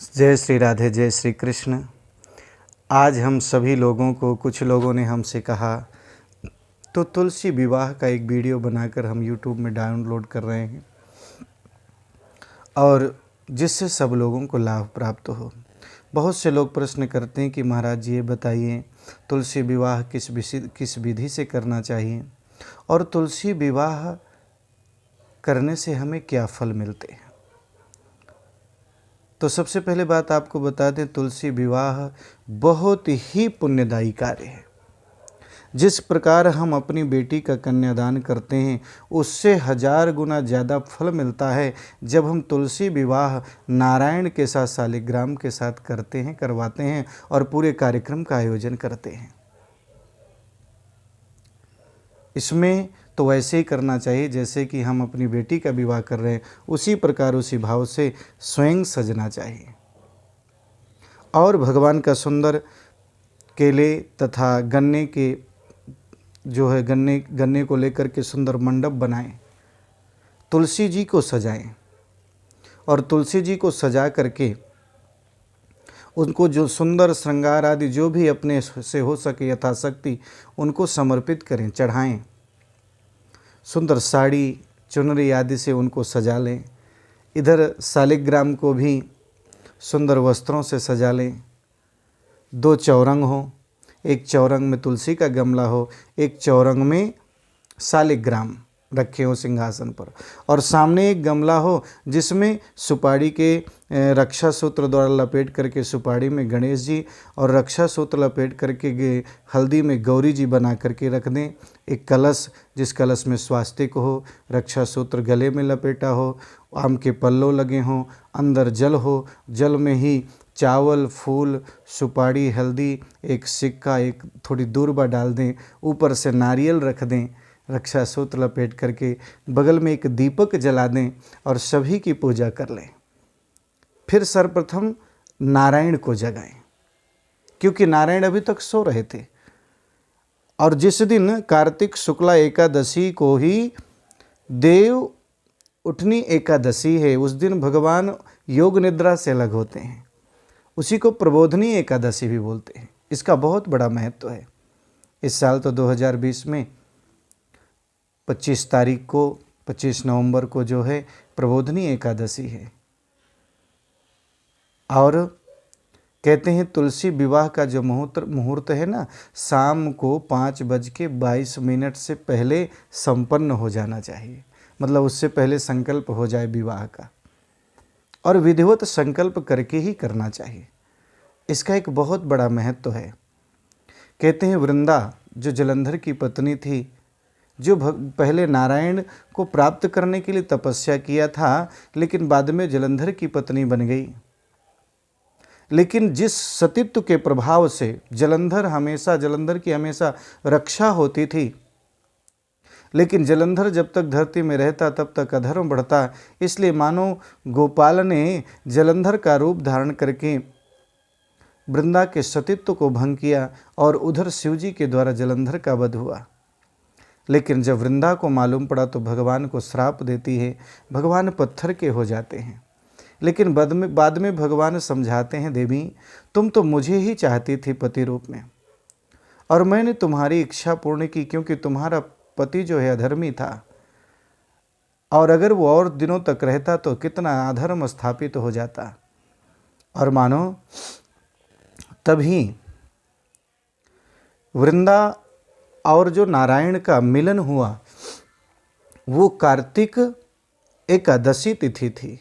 जय श्री राधे, जय श्री कृष्ण। आज हम सभी लोगों को, कुछ लोगों ने हमसे कहा तो तुलसी विवाह का एक वीडियो बनाकर हम YouTube में डाउनलोड कर रहे हैं और जिससे सब लोगों को लाभ प्राप्त हो। बहुत से लोग प्रश्न करते हैं कि महाराज जी ये बताइए तुलसी विवाह किस विधि से करना चाहिए और तुलसी विवाह करने से हमें क्या फल मिलते हैं। तो सबसे पहले बात आपको बता दें, तुलसी विवाह बहुत ही पुण्यदायी कार्य है। जिस प्रकार हम अपनी बेटी का कन्यादान करते हैं उससे 1000 गुना ज़्यादा फल मिलता है जब हम तुलसी विवाह नारायण के साथ शालिग्राम के साथ करवाते हैं और पूरे कार्यक्रम का आयोजन करते हैं। इसमें तो वैसे ही करना चाहिए जैसे कि हम अपनी बेटी का विवाह कर रहे हैं, उसी प्रकार उसी भाव से स्वयं सजना चाहिए। और भगवान का सुंदर केले तथा गन्ने के गन्ने को लेकर के सुंदर मंडप बनाएं, तुलसी जी को सजाएं और तुलसी जी को सजा करके उनको जो सुंदर श्रृंगार आदि जो भी अपने से हो सके यथाशक्ति उनको समर्पित करें, चढ़ाएं। सुंदर साड़ी चुनरी आदि से उनको सजा लें। इधर शालिग्राम को भी सुंदर वस्त्रों से सजा लें। 2 चौरंग हो, एक चौरंग में तुलसी का गमला हो, एक चौरंग में शालिग्राम रखे हो सिंहासन पर, और सामने एक गमला हो जिसमें सुपारी के रक्षा सूत्र द्वारा लपेट करके सुपारी में गणेश जी और रक्षा सूत्र लपेट करके हल्दी में गौरी जी बना करके रख दें। एक कलश, जिस कलश में स्वास्तिक हो, रक्षा सूत्र गले में लपेटा हो, आम के पल्लों लगे हों, अंदर जल हो, जल में ही चावल, फूल, सुपारी, हल्दी, एक सिक्का, एक थोड़ी दूर्बा डाल दें, ऊपर से नारियल रख दें, रक्षा सूत्र लपेट करके बगल में एक दीपक जला दें और सभी की पूजा कर लें। फिर सर्वप्रथम नारायण को जगाएं, क्योंकि नारायण अभी तक सो रहे थे। और जिस दिन कार्तिक शुक्ला एकादशी को ही देव उठनी एकादशी है, उस दिन भगवान योग निद्रा से अलग होते हैं। उसी को प्रबोधनी एकादशी भी बोलते हैं। इसका बहुत बड़ा महत्व है। इस साल तो 2020 में 25 नवंबर को जो है प्रबोधनी एकादशी है। और कहते हैं तुलसी विवाह का जो मुहूर्त है ना, शाम को 5:22 से पहले संपन्न हो जाना चाहिए। मतलब उससे पहले संकल्प हो जाए विवाह का, और विधिवत संकल्प करके ही करना चाहिए। इसका एक बहुत बड़ा महत्व है। कहते हैं वृंदा जो जलंधर की पत्नी थी, जो पहले नारायण को प्राप्त करने के लिए तपस्या किया था, लेकिन बाद में जलंधर की पत्नी बन गई। लेकिन जिस सतीत्व के प्रभाव से जलंधर की हमेशा रक्षा होती थी, लेकिन जलंधर जब तक धरती में रहता तब तक अधर्म बढ़ता, इसलिए मानो गोपाल ने जलंधर का रूप धारण करके वृंदा के सतीत्व को भंग किया और उधर शिवजी के द्वारा जलंधर का वध हुआ। लेकिन जब वृंदा को मालूम पड़ा तो भगवान को श्राप देती है। भगवान पत्थर के हो जाते हैं। लेकिन बाद में भगवान समझाते हैं, देवी तुम तो मुझे ही चाहती थी पति रूप में, और मैंने तुम्हारी इच्छा पूर्ण की, क्योंकि तुम्हारा पति जो है अधर्मी था, और अगर वो और दिनों तक रहता तो कितना अधर्म स्थापित हो जाता। और मानो तभी वृंदा और जो नारायण का मिलन हुआ वो कार्तिक एकादशी तिथि थी,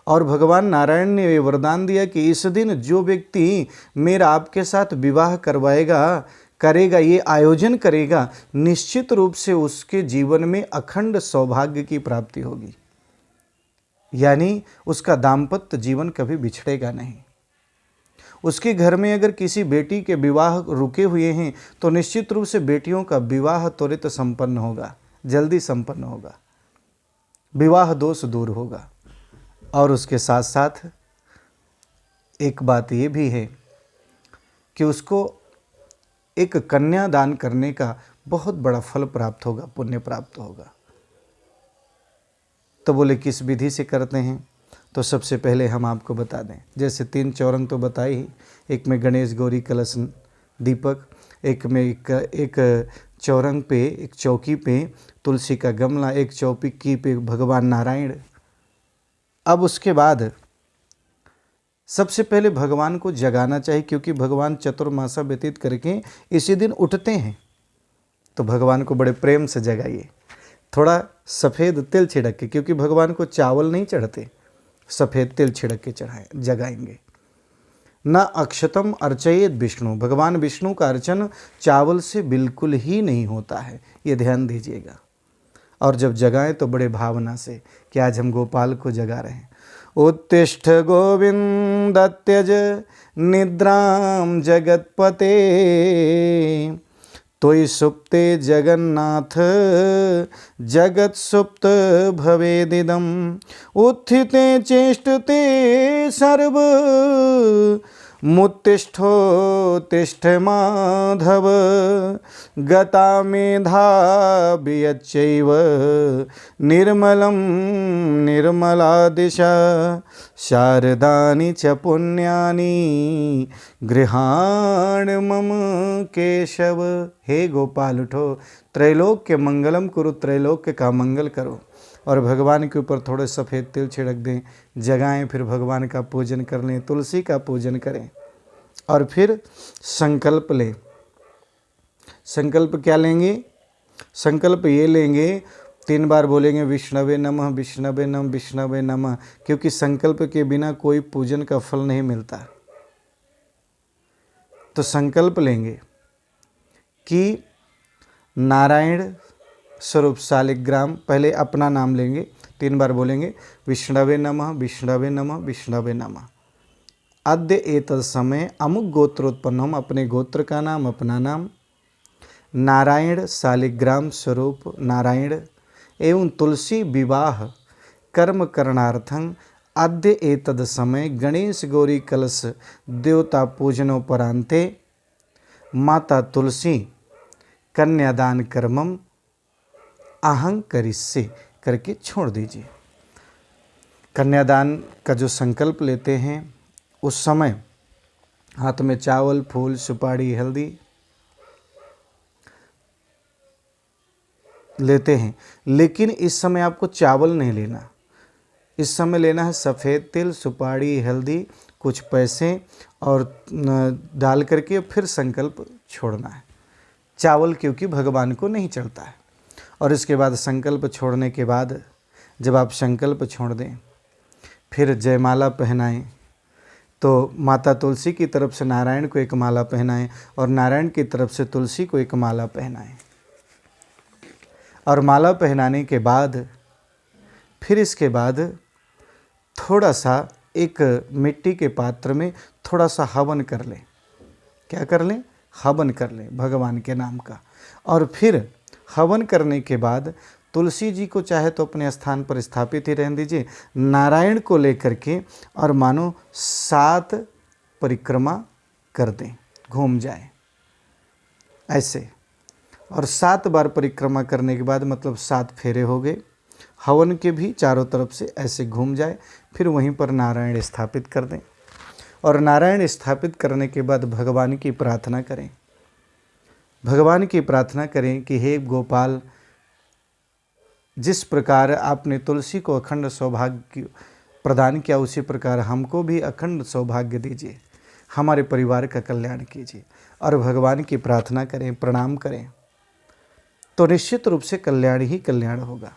और भगवान नारायण ने ये वरदान दिया कि इस दिन जो व्यक्ति मेरा आपके साथ विवाह करेगा, ये आयोजन करेगा, निश्चित रूप से उसके जीवन में अखंड सौभाग्य की प्राप्ति होगी। यानी उसका दाम्पत्य जीवन कभी बिछड़ेगा नहीं। उसके घर में अगर किसी बेटी के विवाह रुके हुए हैं तो निश्चित रूप से बेटियों का विवाह त्वरित संपन्न होगा, जल्दी संपन्न होगा, विवाह दोष दूर होगा। और उसके साथ साथ एक बात ये भी है कि उसको एक कन्या दान करने का बहुत बड़ा फल प्राप्त होगा, पुण्य प्राप्त होगा। तो बोले किस विधि से करते हैं? तो सबसे पहले हम आपको बता दें, जैसे 3 चौरंग तो बताई ही, एक में गणेश गौरी कलश दीपक, एक में एक चौरंग पे, एक चौकी पे तुलसी का गमला, एक चौकी पे भगवान नारायण। अब उसके बाद सबसे पहले भगवान को जगाना चाहिए, क्योंकि भगवान चतुर्मासा व्यतीत करके इसी दिन उठते हैं। तो भगवान को बड़े प्रेम से जगाइए, थोड़ा सफ़ेद तिल छिड़क के, क्योंकि भगवान को चावल नहीं चढ़ते, सफ़ेद तिल छिड़क के चढ़ाएं, जगाएंगे। न अक्षतम अर्चयेत विष्णु, भगवान विष्णु का अर्चन चावल से बिल्कुल ही नहीं होता है, ये ध्यान दीजिएगा। और जब जगाएं तो बड़े भावना से कि आज हम गोपाल को जगा रहे हैं। उत्तिष्ठ गोविंद त्यज निद्राम जगतपते, तोयि सुप्ते जगन्नाथ जगत सुप्त भवेदिदम, उत्थिते चेष्टते सर्व मुत्तिष्ठोत्तिष्ठ माधव, गता मेधा वियच्चैव निर्मलं निर्मला दिशा, शारदानि च पुण्यानि गृहाण मम केशव। हे गोपाल उठो, त्रैलोक्य मंगलम कुरु, त्रैलोक्य का मंगल करो। और भगवान के ऊपर थोड़े सफ़ेद तिल छिड़क दें, जगाएं, फिर भगवान का पूजन कर लें, तुलसी का पूजन करें। और फिर संकल्प लें। संकल्प क्या लेंगे? संकल्प ये लेंगे, 3 बार बोलेंगे विष्णवे नमः विष्णवे नमः विष्णवे नमः, क्योंकि संकल्प के बिना कोई पूजन का फल नहीं मिलता। तो संकल्प लेंगे कि नारायण स्वरूप शालिग्राम, पहले अपना नाम लेंगे, 3 बार बोलेंगे विष्णवे नमः विष्णवे नमः विष्णवे नमः। अद्य एतद समय अमुक गोत्रोत्पन्नम, अपने गोत्र का नाम, अपना नाम, नारायण शालिग्राम स्वरूप नारायण एवं तुलसी विवाह कर्म करणार्थं अद्य एतद समय गणेश गौरी कलश देवता पूजनोपरांते माता तुलसी कन्यादान कर्मम अहं करिष्ये करके छोड़ दीजिए। कन्यादान का जो संकल्प लेते हैं उस समय हाथ में चावल, फूल, सुपारी, हल्दी लेते हैं, लेकिन इस समय आपको चावल नहीं लेना। इस समय लेना है सफ़ेद तिल, सुपारी, हल्दी, कुछ पैसे और डाल करके फिर संकल्प छोड़ना है। चावल क्योंकि भगवान को नहीं चढ़ता है। और इसके बाद संकल्प छोड़ने के बाद जब आप संकल्प छोड़ दें, फिर जयमाला पहनाएं। तो माता तुलसी की तरफ से नारायण को एक माला पहनाएं और नारायण की तरफ से तुलसी को एक माला पहनाएं। और माला पहनाने के बाद फिर इसके बाद थोड़ा सा एक मिट्टी के पात्र में थोड़ा सा हवन कर लें। क्या कर लें? हवन कर लें भगवान के नाम का। और फिर हवन करने के बाद तुलसी जी को चाहे तो अपने स्थान पर स्थापित ही रहने दीजिए, नारायण को लेकर के और मानो 7 परिक्रमा कर दें, घूम जाए ऐसे। और 7 बार परिक्रमा करने के बाद मतलब 7 फेरे हो गए। हवन के भी चारों तरफ से ऐसे घूम जाए, फिर वहीं पर नारायण स्थापित कर दें। और नारायण स्थापित करने के बाद भगवान की प्रार्थना करें। भगवान की प्रार्थना करें कि हे गोपाल, जिस प्रकार आपने तुलसी को अखंड सौभाग्य प्रदान किया, उसी प्रकार हमको भी अखंड सौभाग्य दीजिए, हमारे परिवार का कल्याण कीजिए। और भगवान की प्रार्थना करें, प्रणाम करें, तो निश्चित रूप से कल्याण ही कल्याण होगा।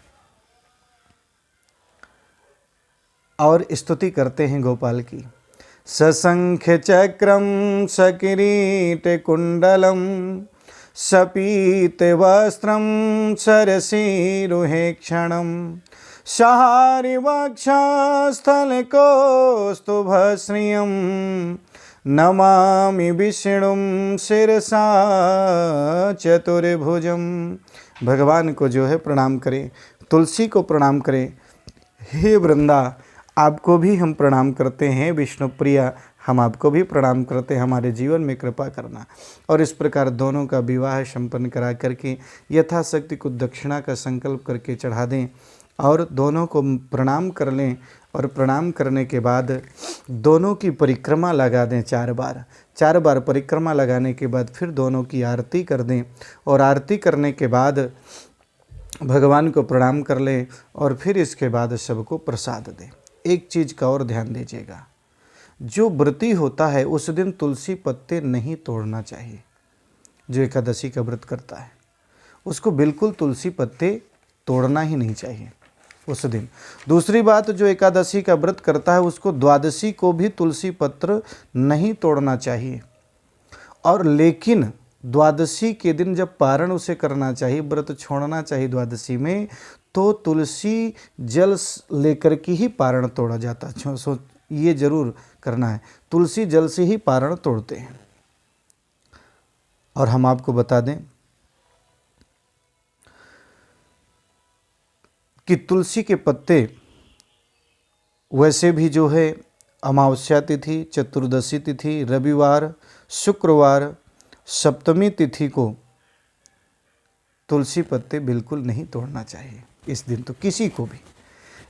और स्तुति करते हैं गोपाल की। सशंख चक्रम सकिरीट कुंडलम सपीत वस्त्रम सरसीरुहे क्षणम सहारि वक्षस्थल कौस्तुभश्रियम नमामि विष्णुम शिरसा चतुर्भुजम। भगवान को जो है प्रणाम करें, तुलसी को प्रणाम करें। हे वृंदा, आपको भी हम प्रणाम करते हैं, विष्णु प्रिया हम आपको भी प्रणाम करते हैं, हमारे जीवन में कृपा करना। और इस प्रकार दोनों का विवाह संपन्न करा करके यथाशक्ति को दक्षिणा का संकल्प करके चढ़ा दें और दोनों को प्रणाम कर लें और प्रणाम करने के बाद दोनों की परिक्रमा लगा दें 4 बार। 4 बार परिक्रमा लगाने के बाद फिर दोनों की आरती कर दें और आरती करने के बाद भगवान को प्रणाम कर लें और फिर इसके बाद सबको प्रसाद दें। एक चीज़ का और ध्यान दीजिएगा, जो व्रती होता है उस दिन तुलसी पत्ते नहीं तोड़ना चाहिए। जो एकादशी का व्रत करता है उसको बिल्कुल तुलसी पत्ते तोड़ना ही नहीं चाहिए उस दिन। दूसरी बात, जो एकादशी का व्रत करता है उसको द्वादशी को भी तुलसी पत्र नहीं तोड़ना चाहिए। और लेकिन द्वादशी के दिन जब पारण उसे करना चाहिए, व्रत छोड़ना चाहिए द्वादशी में, तो तुलसी जल लेकर के ही पारण तोड़ा जाता है। सो ये जरूर करना है, तुलसी जल से ही पारण तोड़ते हैं। और हम आपको बता दें कि तुलसी के पत्ते वैसे भी जो है अमावस्या तिथि, चतुर्दशी तिथि, रविवार, शुक्रवार, सप्तमी तिथि को तुलसी पत्ते बिल्कुल नहीं तोड़ना चाहिए इस दिन तो किसी को भी।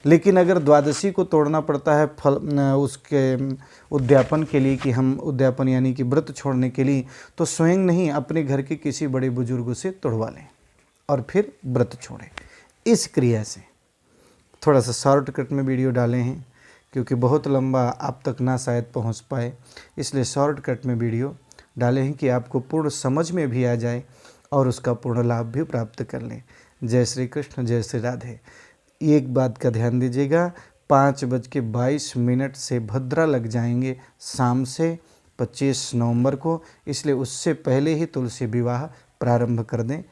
लेकिन अगर द्वादशी को तोड़ना पड़ता है फल उसके उद्यापन के लिए, कि हम उद्यापन यानी कि व्रत छोड़ने के लिए, तो स्वयं नहीं अपने घर के किसी बड़े बुजुर्ग से तोड़वा लें और फिर व्रत छोड़ें। इस क्रिया से थोड़ा सा शॉर्टकट में वीडियो डाले हैं क्योंकि बहुत लंबा आप तक ना शायद पहुंच पाए, इसलिए शॉर्टकट में वीडियो डाले हैं कि आपको पूर्ण समझ में भी आ जाए और उसका पूर्ण लाभ भी प्राप्त कर लें। जय श्री कृष्ण, जय श्री राधे। एक बात का ध्यान दीजिएगा, 5:22 से भद्रा लग जाएंगे शाम से 25 नवंबर को, इसलिए उससे पहले ही तुलसी विवाह प्रारंभ कर दें।